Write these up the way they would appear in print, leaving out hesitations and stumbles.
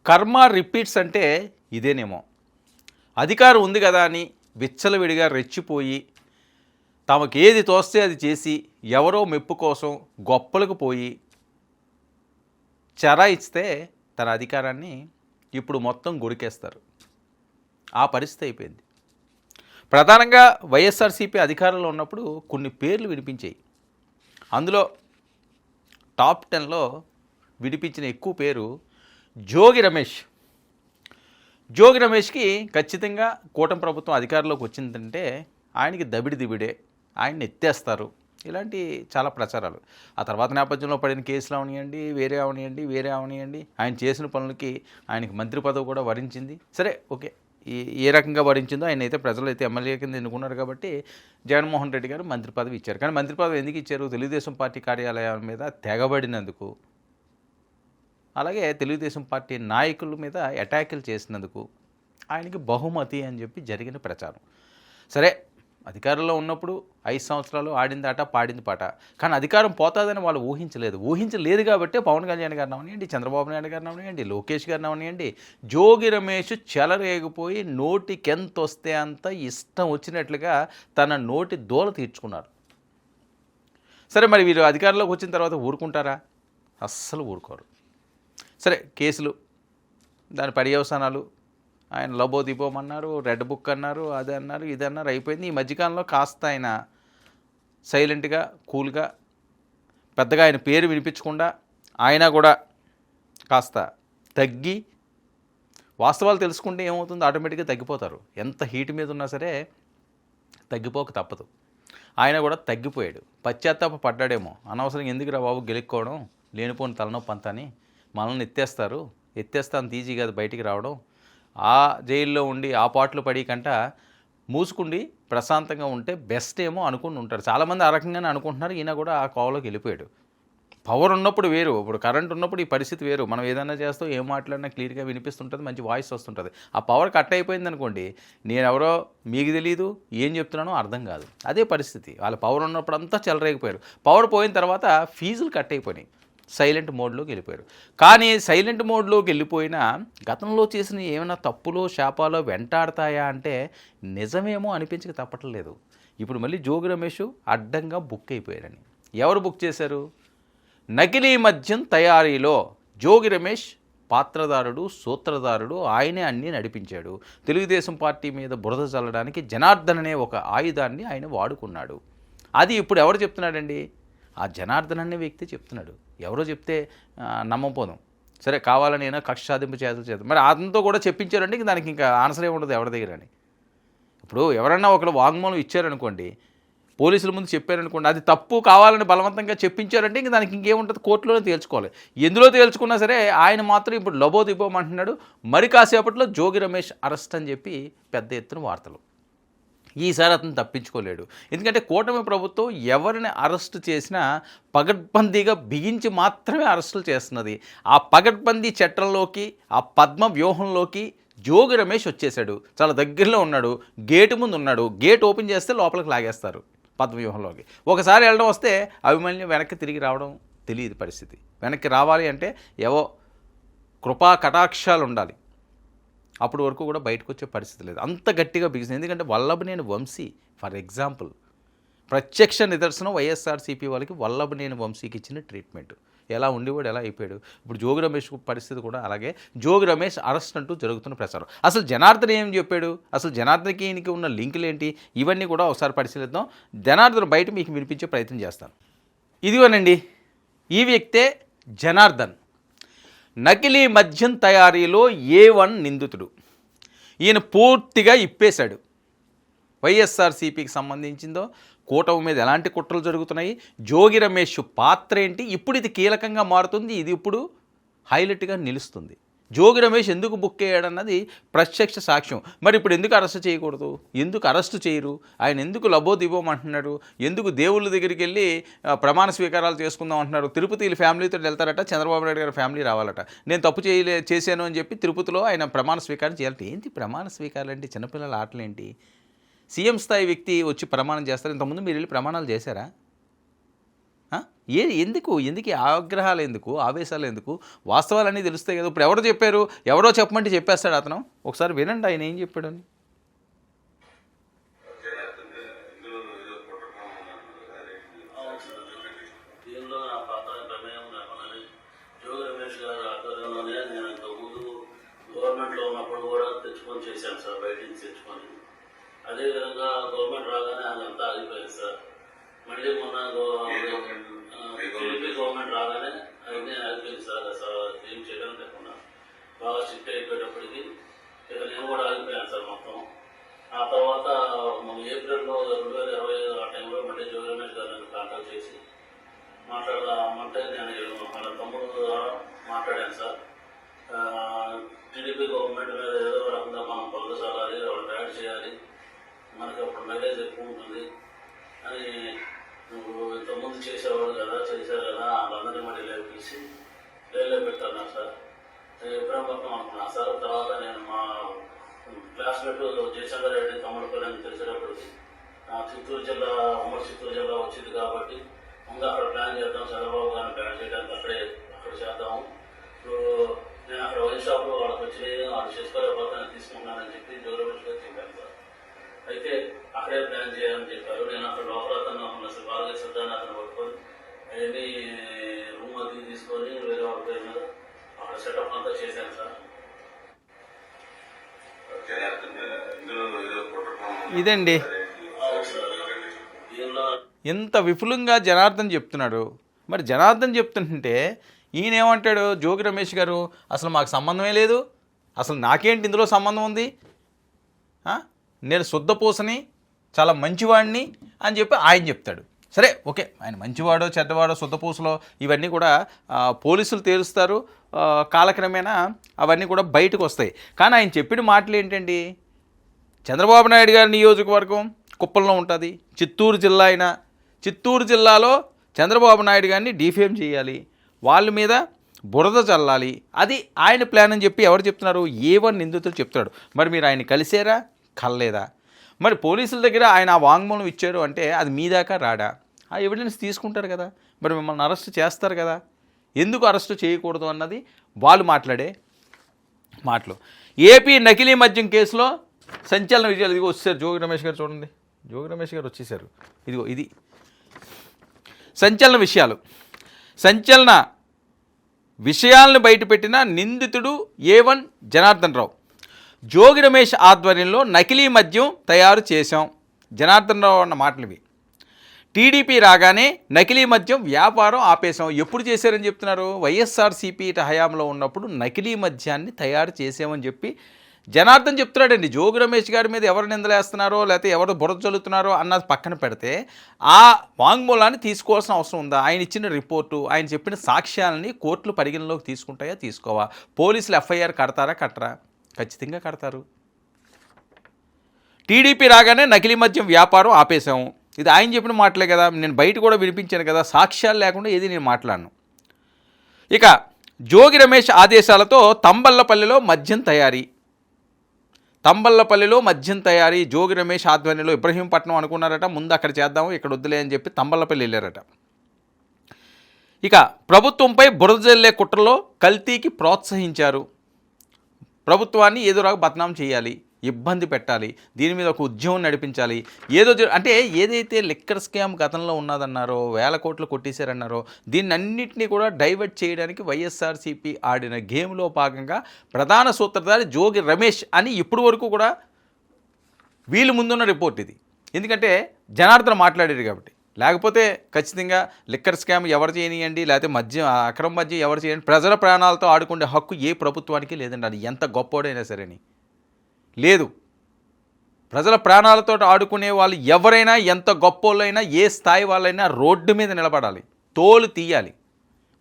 కర్మ రిపీట్స్ అంటే ఇదేనేమో. అధికారం ఉంది కదా అని విచ్చలవిడిగా రెచ్చిపోయి తమకు ఏది తోస్తే అది చేసి ఎవరో మెప్పు కోసం గొప్పలకు పోయి చెరాయిస్తే తన అధికారాన్ని ఇప్పుడు మొత్తం గుడికేస్తారు. ఆ పరిస్థితి అయిపోయింది. ప్రధానంగా వైఎస్ఆర్సీపీ అధికారంలో ఉన్నప్పుడు కొన్ని పేర్లు వినిపించాయి. అందులో టాప్ 10లో వినిపించిన ఎక్కువ పేరు జోగి రమేష్. జోగి రమేష్కి ఖచ్చితంగా కూటమి ప్రభుత్వం అధికారంలోకి వచ్చిందంటే ఆయనకి దిబిడే, ఆయన్ని ఎత్తేస్తారు, ఇలాంటి చాలా ప్రచారాలు. ఆ తర్వాత నేపథ్యంలో పడిన కేసులు అవనియండి, వేరే అవనియండి, ఆయన చేసిన పనులకి ఆయనకి మంత్రి పదవి కూడా వరించింది. సరే, ఓకే, ఏ రకంగా వరించిందో ఆయన అయితే ప్రజలు అయితే ఎమ్మెల్యే కింద ఎన్నుకున్నారు కాబట్టి జగన్మోహన్ రెడ్డి గారు మంత్రి పదవి ఇచ్చారు. కానీ మంత్రి పదవి ఎందుకు ఇచ్చారు? తెలుగుదేశం పార్టీ కార్యాలయాల మీద తెగబడినందుకు, అలాగే తెలుగుదేశం పార్టీ నాయకుల మీద అటాకులు చేసినందుకు ఆయనకి బహుమతి అని చెప్పి జరిగిన ప్రచారం. సరే, అధికారంలో ఉన్నప్పుడు 5 సంవత్సరాలు ఆడింది ఆట, పాడింది పాట. కానీ అధికారం పోతుందని వాళ్ళు ఊహించలేదు కాబట్టి పవన్ కళ్యాణ్ గారిని అవనియండి, చంద్రబాబు నాయుడు గారిని అవనియండి, లోకేష్ గారిని అవనియండి, జోగి రమేష్ చెలరేగిపోయి నోటికెంత వస్తే అంత ఇష్టం వచ్చినట్లుగా తన నోటి దూల తీర్చుకున్నారు. సరే, మరి వీరు అధికారంలోకి వచ్చిన తర్వాత ఊరుకుంటారా? అస్సలు ఊరుకోరు. సరే, కేసులు, దాని పర్యవసానాలు, ఆయన లబోదిబోమన్నారు, రెడ్ బుక్ అన్నారు, అది అన్నారు, ఇది అన్నారు, అయిపోయింది. ఈ మధ్యకాలంలో కాస్త ఆయన సైలెంట్గా, కూల్గా, పెద్దగా ఆయన పేరు వినిపించకుండా ఆయన కూడా కాస్త తగ్గి, వాస్తవాలు తెలుసుకుంటే ఏమవుతుందో ఆటోమేటిక్గా తగ్గిపోతారు. ఎంత హీట్ మీద ఉన్నా సరే తగ్గిపోక తప్పదు. ఆయన కూడా తగ్గిపోయాడు, పశ్చాత్తాప పడ్డాడేమో. అనవసరంగా ఎందుకురా బాబు గెలుక్కోవడం, లేనిపోని తలనొప్పి అంతా అని, మనల్ని ఎత్తేస్తా అంత ఈజీ కాదు బయటికి రావడం, ఆ జైల్లో ఉండి ఆ పాటలు పడి కంట మూసుకుండి ప్రశాంతంగా ఉంటే బెస్ట్ ఏమో అనుకుని ఉంటారు. చాలామంది ఆ రకంగానే అనుకుంటున్నారు. ఈయన కూడా ఆ కోవలోకి వెళ్ళిపోయాడు. పవర్ ఉన్నప్పుడు వేరు, ఇప్పుడు కరెంట్ ఉన్నప్పుడు ఈ పరిస్థితి వేరు. మనం ఏదైనా చేస్తాం, ఏం మాట్లాడినా క్లియర్గా వినిపిస్తుంటుంది, మంచి వాయిస్ వస్తుంటుంది. ఆ పవర్ కట్ అయిపోయింది అనుకోండి, నేనెవరో మీకు తెలియదు, ఏం చెప్తున్నానో అర్థం కాదు. అదే పరిస్థితి. వాళ్ళ పవర్ ఉన్నప్పుడు అంతా చెలరేగిపోయారు. పవర్ పోయిన తర్వాత ఫీజులు కట్ అయిపోయినాయి, సైలెంట్ మోడ్లోకి వెళ్ళిపోయారు. కానీ సైలెంట్ మోడ్లోకి వెళ్ళిపోయినా గతంలో చేసిన ఏమైనా తప్పులో శాపాలో వెంటాడతాయా అంటే నిజమేమో అనిపించక తప్పట్లేదు. ఇప్పుడు మళ్ళీ జోగి రమేష్ అడ్డంగా బుక్ అయిపోయారని. ఎవరు బుక్ చేశారు? నకిలీ మద్యం తయారీలో జోగి రమేష్ పాత్రదారుడు, సూత్రధారుడు, ఆయనే అన్నీ నడిపించాడు. తెలుగుదేశం పార్టీ మీద బురద చల్లడానికి జనార్దన్ అనే ఒక ఆయుధాన్ని ఆయన వాడుకున్నాడు. అది ఇప్పుడు ఎవరు చెప్తున్నాడండి? ఆ జనార్దన్ అనే వ్యక్తి చెప్తున్నాడు. ఎవరో చెప్తే నమ్మపోదాం. సరే, కావాలని అయినా కక్ష సాధింపు చేద్దాం. మరి అతనితో కూడా చెప్పించారంటే దానికి ఇంకా ఆన్సర్ ఏముండదు ఎవరి దగ్గర అని. ఇప్పుడు ఎవరన్నా ఒకరు వాంగ్మూలం ఇచ్చారనుకోండి, పోలీసుల ముందు చెప్పారనుకోండి, అది తప్పు, కావాలని బలవంతంగా చెప్పించారంటే ఇంక దానికి ఇంకేముంటుంది, కోర్టులోనే తేల్చుకోవాలి. ఎందులో తేల్చుకున్నా సరే ఆయన మాత్రం ఇప్పుడు లబోదిబోమంటున్నాడు. మరి కాసేపట్లో జోగి రమేష్ అరెస్ట్ అని చెప్పి పెద్ద ఎత్తున వార్తలు. ఈసారి అతను తప్పించుకోలేడు. ఎందుకంటే కూటమి ప్రభుత్వం ఎవరిని అరెస్ట్ చేసినా పగడ్బందీగా బిగించి మాత్రమే అరెస్టులు చేస్తున్నది. ఆ పగడ్బందీ చట్టంలోకి, ఆ పద్మ వ్యూహంలోకి జోగి రమేష్ వచ్చేసాడు. చాలా దగ్గరలో ఉన్నాడు, గేటు ముందు ఉన్నాడు. గేట్ ఓపెన్ చేస్తే లోపలికి లాగేస్తారు పద్మవ్యూహంలోకి. ఒకసారి వెళ్ళడం వస్తే అభిమన్యు వెనక్కి తిరిగి రావడం తెలియదు పరిస్థితి. వెనక్కి రావాలి అంటే ఏవో కృపా కటాక్షాలు ఉండాలి. అప్పటి వరకు కూడా బయటకు వచ్చే పరిస్థితి లేదు. అంత గట్టిగా బిగిసింది. ఎందుకంటే వల్లభనేని వంశీ ఫర్ ఎగ్జాంపుల్ ప్రత్యక్ష నిదర్శనం. వైఎస్ఆర్సీపీ వాళ్ళకి వల్లభనేని వంశీకి ఇచ్చిన ట్రీట్మెంట్, ఎలా ఉండేవాడు, ఎలా అయిపోయాడు. ఇప్పుడు జోగి రమేష్ పరిస్థితి కూడా అలాగే. జోగి రమేష్ అరెస్ట్ అంటూ జరుగుతున్న ప్రచారం. అసలు జనార్దన్ ఏం చెప్పాడు, అసలు జనార్దన్కి ఈయనకి ఉన్న లింకులు ఏంటి, ఇవన్నీ కూడా ఒకసారి పరిశీలిద్దాం. జనార్దన్ బయట మీకు వినిపించే ప్రయత్నం చేస్తాను. ఇదిగోనండి, ఈ వ్యక్తే జనార్దన్. నకిలీ మద్యం తయారీలో A1 నిందితుడు. ఈయన పూర్తిగా ఇప్పేశాడు. వైఎస్ఆర్సీపీకి సంబంధించిందో, కూటమి మీద ఎలాంటి కుట్రలు జరుగుతున్నాయి, జోగి రమేష్ పాత్ర ఏంటి, ఇప్పుడు ఇది కీలకంగా మారుతుంది. ఇది ఇప్పుడు హైలైట్గా నిలుస్తుంది. జోగి రమేష్ ఎందుకు బుక్ అయ్యాడన్నది ప్రత్యక్ష సాక్ష్యం. మరి ఇప్పుడు ఎందుకు అరెస్ట్ చేయకూడదు, ఎందుకు అరెస్ట్ చేయరు, ఆయన ఎందుకు లబోదిబోమంటున్నాడు, ఎందుకు దేవుళ్ళ దగ్గరికి వెళ్ళి ప్రమాణ స్వీకారాలు చేసుకుందాం అంటున్నారు. తిరుపతి ఫ్యామిలీతో వెళ్తారట, చంద్రబాబు నాయుడు గారి ఫ్యామిలీ రావాలట. నేను తప్పు చేశాను అని చెప్పి తిరుపతిలో ఆయన ప్రమాణ స్వీకారం చేయాలంటే ఏంటి ప్రమాణ స్వీకారాలు ఏంటి, చిన్నపిల్లల ఆటలేంటి? సీఎం స్థాయి వ్యక్తి వచ్చి ప్రమాణం చేస్తారు. ఇంతకుముందు మీరు వెళ్ళి ప్రమాణాలు చేశారా? ఎందుకు ఈ ఆగ్రహాలు ఎందుకు, ఆవేశాలు ఎందుకు? వాస్తవాలన్నీ తెలుస్తాయి కదా. ఇప్పుడు ఎవరు చెప్పారు, ఎవరో చెప్పమంటే చెప్పేస్తాడు అతను. ఒకసారి వినండి ఆయన ఏం చెప్పాడని. గవర్నమెంట్లో ఉన్నప్పుడు కూడా తెచ్చుకొని చేశాను సార్, బయట నుంచి తెచ్చుకొని. అదేవిధంగా గవర్నమెంట్ రాగానే అదంతా ఆగిపోయింది సార్. మళ్ళీ మొన్న టీడీపీ గవర్నమెంట్ రాగానే అవన్నీ ఆగిపోయింది సార్. అసలు ఏం చేయడం లేకుండా బాగా స్ట్రిక్ట్ అయిపోయేటప్పటికి ఇక నేను కూడా ఆగిపోయాను సార్ మొత్తం. ఆ తర్వాత ఏప్రిల్లో 2025 ఆ టైంలో మళ్ళీ జోగి రమేష్ గారు నన్ను కాంటాక్ట్ చేసి మాట్లాడదామంటే నేను మన తమ్ముడు ద్వారా మాట్లాడాను సార్. టీడీపీ గవర్నమెంట్ మీద ఏదో రకంగా మనం పనులు సాగాలి, వాళ్ళు యాడ్ చేయాలి, మనకి అప్పుడు మైలేజ్ ఎక్కువ ఉంటుంది అని నువ్వు ఇంతకుముందు చేసేవాడు కదా, చేశారు కదా, వాళ్ళందరినీ మళ్ళీ పిలిచి లేలో పెట్టాను సార్. ఇబ్రాహీంపట్నం అనుకున్నా సార్. తర్వాత నేను మా క్లాస్మేట్ జయశంకర్ రెడ్డి తమ్ముడుపల్లి అని తెలిసేటప్పటికి చిత్తూరు జిల్లా, ఉమ్మడి చిత్తూరు జిల్లా వచ్చింది కాబట్టి ముందు అక్కడ ప్లాన్ చేద్దాం, చంద్రబాబు గారిని ప్లాన్ చేయడానికి అక్కడ చేద్దాము. ఇప్పుడు నేను అక్కడ వైన్ షాప్లో వాళ్ళకి వచ్చి వాళ్ళు చేసుకోలేకపోతే తీసుకున్నానని చెప్పి జోరమేష్ గారు చెప్పాను సార్. అయితే అక్కడే ప్లాన్ చేయాలని చెప్పారు. నేను అక్కడ లోపల అతను బాగా సిద్ధాన్ని అతను పట్టుకొని అవన్నీ రూమ్ అది తీసుకొని వేరే వాళ్ళ పేరు మీద అక్కడ సెటప్ అంతా చేశాను సార్. ఇదండి ఎంత విపులంగా జనార్దన్ చెప్తున్నాడు. మరి జనార్దన్ చెప్తుంటే ఈయన ఏమంటాడు, జోగి రమేష్ గారు అసలు మాకు సంబంధమే లేదు, అసలు నాకేంటి ఇందులో సంబంధం ఉంది, నేను శుద్ధపూసని, చాలా మంచివాడిని అని చెప్పి ఆయన చెప్తాడు. సరే ఓకే, ఆయన మంచివాడో చెడ్డవాడో శుద్ధపూసలో ఇవన్నీ కూడా పోలీసులు తేలుస్తారు, కాలక్రమేణా అవన్నీ కూడా బయటకు వస్తాయి. కానీ ఆయన చెప్పిన మాటలు ఏంటండి, చంద్రబాబు నాయుడు గారి నియోజకవర్గం కుప్పంలో ఉంటుంది, చిత్తూరు జిల్లా అయినా చిత్తూరు జిల్లాలో చంద్రబాబు నాయుడు గారిని డిఫేమ్ చేయాలి, వాళ్ళ మీద బురద చల్లాలి, అది ఆయన ప్లాన్ అని చెప్పి ఎవరు చెప్తున్నారు, A1 నిందితులు చెప్తాడు. మరి మీరు ఆయన కలిసారా, కలలేదా? మరి పోలీసుల దగ్గర ఆయన ఆ వాంగ్మూలం ఇచ్చారు అంటే అది మీ దాకా రాడా? ఆ ఎవిడెన్స్ తీసుకుంటారు కదా, మరి మిమ్మల్ని అరెస్ట్ చేస్తారు కదా. ఎందుకు అరెస్టు చేయకూడదు అన్నది వాళ్ళు మాట్లాడే మాటలు. ఏపీ నకిలీ మద్యం కేసులో సంచలన విజయాలు. ఇదిగో వచ్చేసారు జోగి రమేష్ గారు, చూడండి జోగి రమేష్ గారు వచ్చేసారు. ఇదిగో ఇది సంచలన విషయాలు. సంచలన విషయాలను బయటపెట్టిన నిందితుడు A1 జనార్దన్ రావు. జోగి రమేష్ ఆధ్వర్యంలో నకిలీ మద్యం తయారు చేశాం, జనార్దన్ రావు అన్న మాటలు ఇవి. టీడీపీ రాగానే నకిలీ మద్యం వ్యాపారం ఆపేశాం. ఎప్పుడు చేశారని చెప్తున్నారు, వైఎస్ఆర్సీపీ హయాంలో ఉన్నప్పుడు నకిలీ మద్యాన్ని తయారు చేసామని చెప్పి జనార్దన్ చెప్తున్నాడండి. జోగి రమేష్ గారి మీద ఎవరు నిందలేస్తున్నారో లేకపోతే ఎవరు బురద చల్లుతున్నారో అన్నది పక్కన పెడితే ఆ వాంగ్మూలాన్ని తీసుకోవాల్సిన అవసరం ఉందా? ఆయన ఇచ్చిన రిపోర్టు, ఆయన చెప్పిన సాక్ష్యాలని కోర్టులు పరిగణలోకి తీసుకుంటాయా, తీసుకోవా? పోలీసులు FIR కడతారా, కట్టరా? ఖచ్చితంగా కడతారు. టీడీపీ రాగానే నకిలీ మద్యం వ్యాపారం ఆపేశాము, ఇది ఆయన చెప్పిన మాటలే కదా, నేను బయట కూడా వినిపించాను కదా, సాక్ష్యాలు లేకుండా ఏది నేను మాట్లాడను. ఇక జోగి రమేష్ ఆదేశాలతో తంబళ్లపల్లిలో మద్యం తయారీ. తంబళ్లపల్లిలో మద్యం తయారీ జోగి రమేష్ ఆధ్వర్యంలో. ఇబ్రహీంపట్నం అనుకున్నారట, ముందు అక్కడ చేద్దాము ఇక్కడ వద్దులే అని చెప్పి తంబళ్లపల్లి వెళ్ళారట. ఇక ప్రభుత్వంపై బురద జల్లే కుట్రలో కల్తీకి ప్రోత్సహించారు. ప్రభుత్వాన్ని ఏదోలాగా బదనాం చేయాలి, ఇబ్బంది పెట్టాలి, దీని మీద ఒక ఉద్యమం నడిపించాలి, అంటే ఏదైతే లిక్కర్ స్కామ్ గతంలో ఉన్నదన్నారో, 1000 కోట్లు కొట్టేశారన్నారో, దీన్ని అన్నింటినీ కూడా డైవర్ట్ చేయడానికి వైఎస్ఆర్సీపీ ఆడిన గేమ్లో భాగంగా ప్రధాన సూత్రధారి జోగి రమేష్ అని ఇప్పుడు వరకు కూడా వీళ్ళు ముందున్న రిపోర్ట్ ఇది. ఎందుకంటే జనార్దన్ మాట్లాడారు కాబట్టి. లేకపోతే ఖచ్చితంగా లిక్కర్ స్కామ్ ఎవరు చేయనియండి, లేకపోతే మద్యం అక్రమ మద్యం ఎవరు చేయండి, ప్రజల ప్రాణాలతో ఆడుకునే హక్కు ఏ ప్రభుత్వానికి లేదండి, అది ఎంత గొప్పోడైనా సరేని లేదు. ప్రజల ప్రాణాలతో ఆడుకునే వాళ్ళు ఎవరైనా, ఎంత గొప్పోళ్ళైనా, ఏ స్థాయి వాళ్ళైనా రోడ్డు మీద నిలబడాలి, తోలు తీయాలి.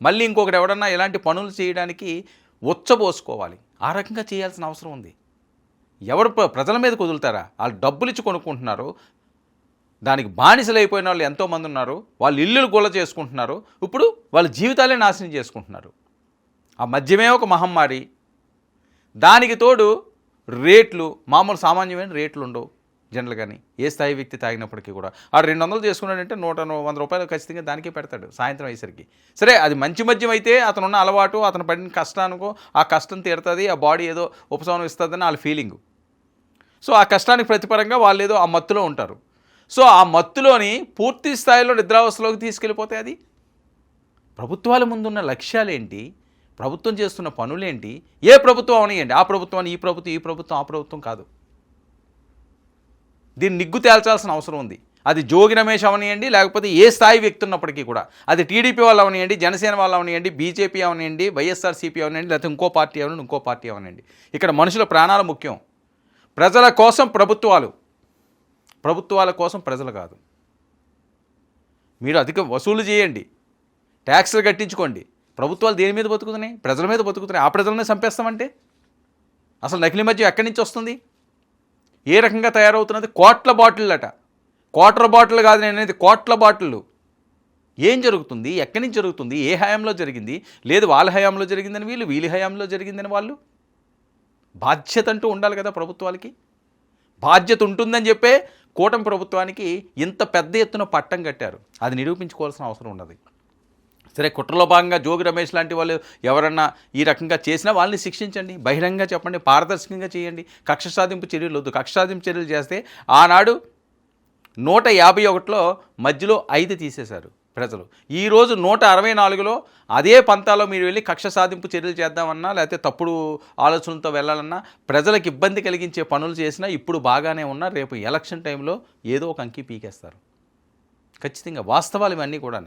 మళ్ళీ ఇంకొకటి ఎవడన్నా ఇలాంటి పనులు చేయడానికి ఉచ్చబోసుకోవాలి. ఆ రకంగా చేయాల్సిన అవసరం ఉంది. ఎవరు ప్రజల మీద కుదులుతారా? వాళ్ళు డబ్బులు ఇచ్చి కొనుక్కుంటున్నారు, దానికి బానిసలు అయిపోయిన వాళ్ళు ఎంతోమంది ఉన్నారు, వాళ్ళు ఇల్లులు గొల్ల చేసుకుంటున్నారు, ఇప్పుడు వాళ్ళ జీవితాలే నాశనం చేసుకుంటున్నారు. ఆ మద్యమే ఒక మహమ్మారి, దానికి తోడు రేట్లు మామూలు సామాన్యమైన రేట్లు ఉండవు. జనరల్గాని ఏ స్థాయి వ్యక్తి తాగినప్పటికీ కూడా ఆ 200 చేసుకున్నాడంటే 100 రూపాయలు ఖచ్చితంగా దానికే పెడతాడు సాయంత్రం అయ్యేసరికి. సరే అది మంచి మద్యం అయితే అతను ఉన్న అలవాటు అతను పడిన కష్టానికో ఆ కష్టం తీరుతుంది, ఆ బాడీ ఏదో ఉపశమనం ఇస్తుందని వాళ్ళ ఫీలింగు. సో ఆ కష్టానికి ప్రతిపరంగా వాళ్ళు ఏదో ఆ మత్తులో ఉంటారు. సో ఆ మత్తులోని పూర్తి స్థాయిలో నిద్రావస్థలోకి తీసుకెళ్ళిపోతే అది ప్రభుత్వాల ముందున్న లక్ష్యాలేంటి, ప్రభుత్వం చేస్తున్న పనులేంటి, ఏ ప్రభుత్వం అవనియండి, ఆ ప్రభుత్వాన్ని ఈ ప్రభుత్వం ఆ ప్రభుత్వం కాదు. దీన్ని నిగ్గు తేల్చాల్సిన అవసరం ఉంది. అది జోగి రమేష్ అవనియండి, లేకపోతే ఏ స్థాయి వ్యక్తి ఉన్నప్పటికీ కూడా, అది టీడీపీ వాళ్ళు అవనియండి, జనసేన వాళ్ళు అవనియండి, బీజేపీ అవనియండి, వైఎస్ఆర్సీపీ అవనియండి, లేకపోతే ఇంకో పార్టీ అవనియండి. ఇక్కడ మనుషుల ప్రాణాలు ముఖ్యం. ప్రజల కోసం ప్రభుత్వాల కోసం ప్రజలు కాదు. మీరు అధిక వసూలు చేయండి, ట్యాక్స్లు కట్టించుకోండి. ప్రభుత్వాలు దేని మీద బతుకుతున్నాయి? ప్రజల మీద బతుకుతున్నాయి. ఆ ప్రజలనే చంపేస్తామంటే అసలు నకిలీ మద్యం ఎక్కడి నుంచి వస్తుంది? ఏ రకంగా తయారవుతున్నది? కోట్ల బాటిల్ అట. క్వార్టర్ బాటిల్ కాదు నేను అనేది, కోట్ల బాటిళ్ళు. ఏం జరుగుతుంది? ఎక్కడి నుంచి జరుగుతుంది? ఏ హయాంలో జరిగింది? లేదు వాళ్ళ హయాంలో జరిగిందని వీళ్ళ హయాంలో జరిగిందని వాళ్ళు. బాధ్యత అంటూ ఉండాలి కదా ప్రభుత్వాలకి. బాధ్యత ఉంటుందని చెప్పే కూటమి ప్రభుత్వానికి ఇంత పెద్ద ఎత్తున పట్టం కట్టారు. అది నిరూపించుకోవాల్సిన అవసరం ఉన్నది. సరే, కుట్రలో భాగంగా జోగి రమేష్ లాంటి వాళ్ళు ఎవరన్నా ఈ రకంగా చేసినా వాళ్ళని శిక్షించండి, బహిరంగంగా చెప్పండి, పారదర్శకంగా చేయండి. కక్ష సాధింపు చర్యలు వద్దు. కక్ష సాధింపు చర్యలు చేస్తే ఆనాడు 151లో మధ్యలో 5 తీసేశారు ప్రజలు. ఈరోజు 164లో అదే పంతాలో మీరు వెళ్ళి కక్ష సాధింపు చర్యలు చేద్దామన్నా, లేకపోతే తప్పుడు ఆలోచనలతో వెళ్ళాలన్నా, ప్రజలకు ఇబ్బంది కలిగించే పనులు చేసినా ఇప్పుడు బాగానే ఉన్నా రేపు ఎలక్షన్ టైంలో ఏదో ఒక అంకి పీకేస్తారు. ఖచ్చితంగా వాస్తవాలు ఇవన్నీ కూడా.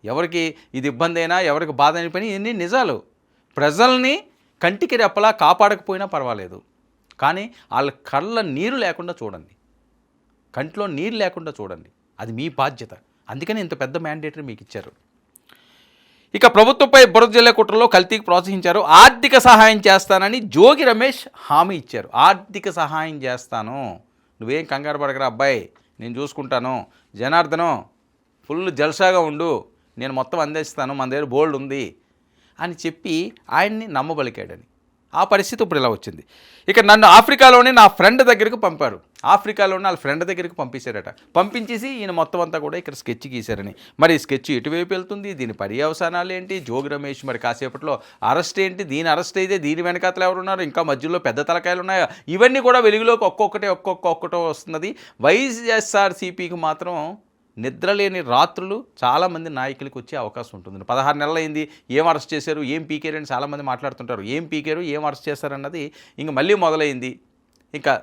ఎవరికి ఇది ఇబ్బంది అయినా, ఎవరికి బాధ అయిన పని ఇవన్నీ నిజాలు. ప్రజల్ని కంటికి రెప్పలా కాపాడకపోయినా పర్వాలేదు, కానీ వాళ్ళ కళ్ళ నీరు లేకుండా చూడండి, కంట్లో నీరు లేకుండా చూడండి. అది మీ బాధ్యత. అందుకని ఇంత పెద్ద మ్యాండేటరీ మీకు ఇచ్చారు. ఇక ప్రభుత్వంపై బురద జల్లే కుట్రలో కల్తీకి ప్రోత్సహించారు. ఆర్థిక సహాయం చేస్తానని జోగి రమేష్ హామీ ఇచ్చారు. ఆర్థిక సహాయం చేస్తాను, నువ్వేం కంగారు పడకరా అబ్బాయి, నేను చూసుకుంటాను, జనార్దనం ఫుల్ జల్సాగా ఉండు, నేను మొత్తం అందిస్తాను, మన దగ్గర బోల్డ్ ఉంది అని చెప్పి ఆయన్ని నమ్మబలికాడని. ఆ పరిస్థితి ఇప్పుడు ఇలా వచ్చింది. ఇక నన్ను ఆఫ్రికాలోనే నా ఫ్రెండ్ దగ్గరికి పంపారు. ఆఫ్రికాలోనే వాళ్ళ ఫ్రెండ్ దగ్గరికి పంపించారట. పంపించేసి ఈయన మొత్తం అంతా కూడా ఇక్కడ స్కెచ్ గీశారని. మరి ఈ స్కెచ్ ఎటువైపు వెళ్తుంది, దీని పర్యవసానాలు ఏంటి, జోగి రమేష్ మరి కాసేపట్లో అరెస్ట్ ఏంటి, దీని అరెస్ట్ అయితే దీని వెనకాతలు ఎవరున్నారు, ఇంకా మధ్యలో పెద్ద తలకాయలు ఉన్నాయా, ఇవన్నీ కూడా వెలుగులోకి ఒక్కొక్కటో వస్తున్నది. వైఎస్ఆర్సీపీకి మాత్రం నిద్రలేని రాత్రులు చాలామంది నాయకులకు వచ్చే అవకాశం ఉంటుంది. 16 నెలలు అయింది, ఏం అరెస్ట్ చేశారు, ఏం పీకేరు అని చాలామంది మాట్లాడుతుంటారు. ఏం పీకేరు, ఏం అరెస్ట్ చేశారన్నది ఇంక మళ్ళీ మొదలైంది. ఇంకా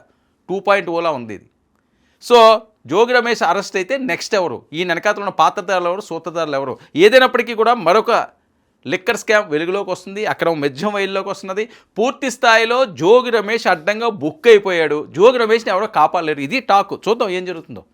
2.0లా ఉంది ఇది. సో జోగి రమేష్ అరెస్ట్ అయితే నెక్స్ట్ ఎవరు, ఈ వెనకాతలో ఉన్న పాత్రదారులు ఎవరు, సూత్రధారులు ఎవరు, ఏదైనప్పటికీ కూడా మరొక లిక్కర్ స్కామ్ వెలుగులోకి వస్తుంది, అక్రమ మద్యం వైల్లోకి వస్తున్నది. పూర్తి స్థాయిలో జోగి రమేష్ అడ్డంగా బుక్ అయిపోయాడు. జోగి రమేష్ని ఎవరో కాపాడలేరు. ఇది టాక్. చూద్దాం ఏం జరుగుతుందో.